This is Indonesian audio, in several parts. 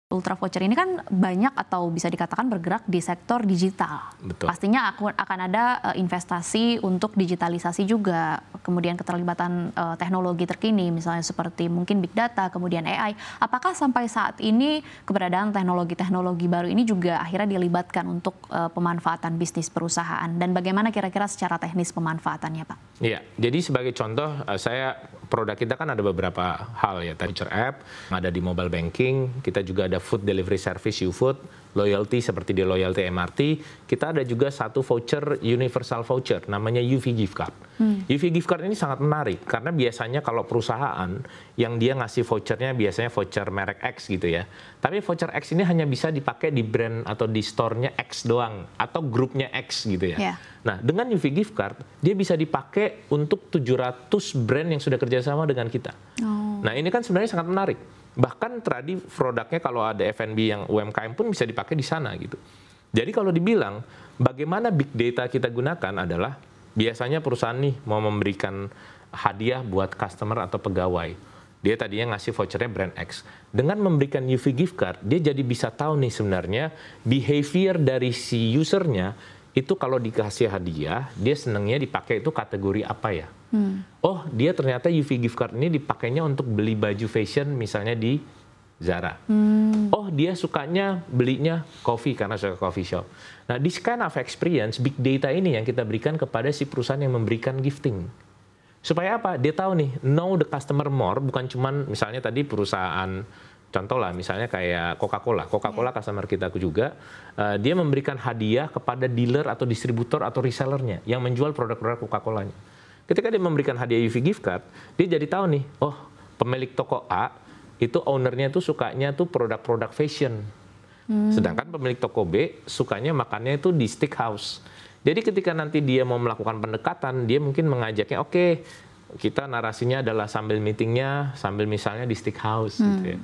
Ultra Voucher ini kan banyak atau bisa dikatakan bergerak di sektor digital. Betul. Pastinya akan ada investasi untuk digitalisasi juga, kemudian keterlibatan teknologi terkini, misalnya seperti mungkin big data, kemudian AI. Apakah sampai saat ini keberadaan teknologi-teknologi baru ini juga akhirnya dilibatkan untuk pemanfaatan bisnis perusahaan? Dan bagaimana kira-kira secara teknis pemanfaatannya, Pak? Iya, jadi sebagai contoh, produk kita kan ada beberapa hal ya, voucher app, ada di mobile banking, kita juga ada food delivery service YouFood, loyalty seperti di Loyalty MRT, kita ada juga satu voucher, universal voucher, namanya UV Gift Card. UV Gift Card ini sangat menarik, karena biasanya kalau perusahaan yang dia ngasih vouchernya biasanya voucher merek X gitu ya. Tapi voucher X ini hanya bisa dipakai di brand atau di store-nya X doang, atau grupnya X gitu ya. Yeah. Nah, dengan UV Gift Card, dia bisa dipakai untuk 700 brand yang sudah kerjasama dengan kita. Oh. Nah, ini kan sebenarnya sangat menarik. Bahkan tadi produknya kalau ada F&B yang UMKM pun bisa dipakai di sana gitu. Jadi kalau dibilang bagaimana big data kita gunakan adalah biasanya perusahaan nih mau memberikan hadiah buat customer atau pegawai. Dia tadinya ngasih vouchernya brand X. Dengan memberikan UV Gift Card, dia jadi bisa tahu nih sebenarnya behavior dari si usernya itu kalau dikasih hadiah, dia senangnya dipakai itu kategori apa ya? Oh, dia ternyata UV Gift Card ini dipakainya untuk beli baju fashion misalnya di Zara. Oh, dia sukanya belinya coffee karena suka coffee shop. Nah, this kind of experience, big data ini yang kita berikan kepada si perusahaan yang memberikan gifting. Supaya apa? Dia tahu nih, know the customer more, bukan cuman misalnya tadi perusahaan, contoh lah misalnya kayak Coca-Cola. Coca-Cola customer kita juga, dia memberikan hadiah kepada dealer atau distributor atau resellernya yang menjual produk-produk Coca-Colanya. Ketika dia memberikan hadiah UV Gift Card, dia jadi tahu nih, oh pemilik toko A, itu ownernya tuh sukanya tuh produk-produk fashion. Sedangkan pemilik toko B sukanya makannya itu di steakhouse. Jadi ketika nanti dia mau melakukan pendekatan, dia mungkin mengajaknya, oke, kita narasinya adalah sambil meetingnya, sambil misalnya di steakhouse gitu ya.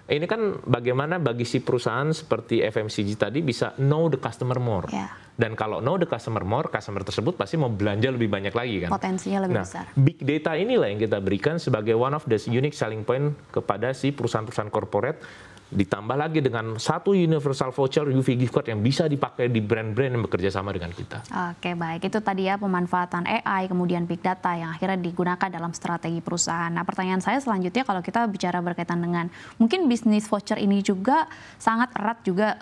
Ini kan bagaimana bagi si perusahaan seperti FMCG tadi bisa know the customer more. Yeah. Dan kalau know the customer more, customer tersebut pasti mau belanja lebih banyak lagi kan. Potensinya lebih besar. Big data inilah yang kita berikan sebagai one of the unique selling point kepada si perusahaan-perusahaan corporate. Ditambah lagi dengan satu universal voucher UV Gift Card yang bisa dipakai di brand-brand yang bekerja sama dengan kita. Oke, baik. Itu tadi ya pemanfaatan AI, kemudian big data yang akhirnya digunakan dalam strategi perusahaan. Nah, pertanyaan saya selanjutnya kalau kita bicara berkaitan dengan mungkin bisnis voucher ini juga sangat erat juga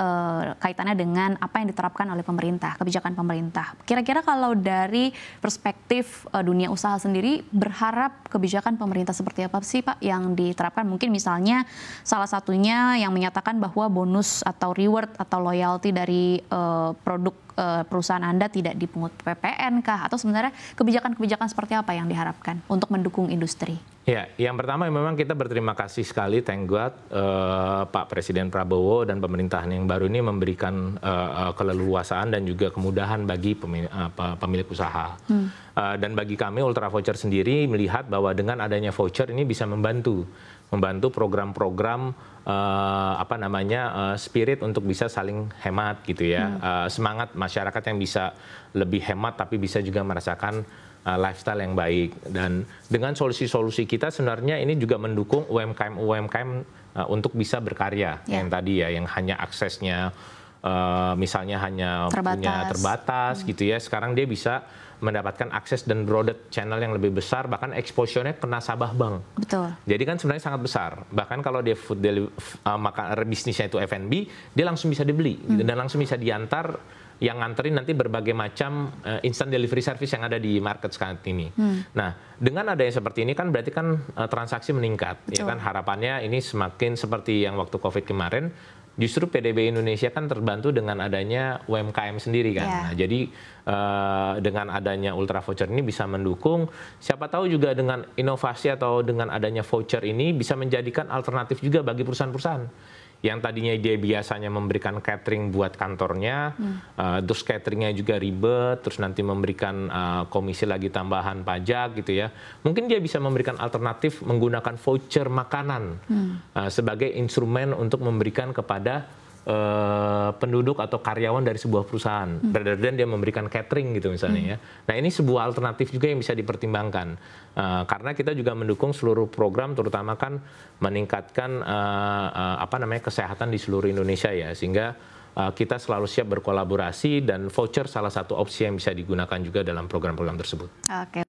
kaitannya dengan apa yang diterapkan oleh pemerintah, kebijakan pemerintah. Kira-kira kalau dari perspektif dunia usaha sendiri, berharap kebijakan pemerintah seperti apa sih Pak yang diterapkan? Mungkin misalnya salah satunya yang menyatakan bahwa bonus atau reward atau loyalty dari produk perusahaan Anda tidak dipungut PPN kah? Atau sebenarnya kebijakan-kebijakan seperti apa yang diharapkan untuk mendukung industri? Ya, yang pertama memang kita berterima kasih sekali, thank God, Pak Presiden Prabowo dan pemerintahan yang baru ini memberikan keleluasaan dan juga kemudahan bagi pemilik usaha. Dan bagi kami Ultra Voucher sendiri melihat bahwa dengan adanya voucher ini bisa membantu program-program spirit untuk bisa saling hemat gitu ya, semangat masyarakat yang bisa lebih hemat tapi bisa juga merasakan lifestyle yang baik. Dan dengan solusi-solusi kita sebenarnya ini juga mendukung UMKM untuk bisa berkarya, yang tadi ya, yang hanya aksesnya misalnya hanya punya terbatas gitu ya, sekarang dia bisa mendapatkan akses dan broader channel yang lebih besar, bahkan exposure-nya ke nasabah bank. Betul. Jadi kan sebenarnya sangat besar. Bahkan kalau dia food bisnisnya itu F&B, dia langsung bisa dibeli gitu, dan langsung bisa diantar, yang nganterin nanti berbagai macam instant delivery service yang ada di market saat ini. Nah, dengan adanya seperti ini kan berarti kan transaksi meningkat. Ya kan, harapannya ini semakin seperti yang waktu COVID kemarin, justru PDB Indonesia kan terbantu dengan adanya UMKM sendiri kan. Nah, jadi dengan adanya Ultra Voucher ini bisa mendukung, siapa tahu juga dengan inovasi atau dengan adanya voucher ini bisa menjadikan alternatif juga bagi perusahaan-perusahaan yang tadinya dia biasanya memberikan catering buat kantornya, terus cateringnya juga ribet, terus nanti memberikan komisi lagi tambahan pajak gitu ya. Mungkin dia bisa memberikan alternatif menggunakan voucher makanan sebagai instrumen untuk memberikan kepada penduduk atau karyawan dari sebuah perusahaan, rather than dia memberikan catering gitu misalnya ya. Nah ini sebuah alternatif juga yang bisa dipertimbangkan, karena kita juga mendukung seluruh program, terutama kan meningkatkan kesehatan di seluruh Indonesia ya, sehingga kita selalu siap berkolaborasi dan voucher salah satu opsi yang bisa digunakan juga dalam program-program tersebut. Oke.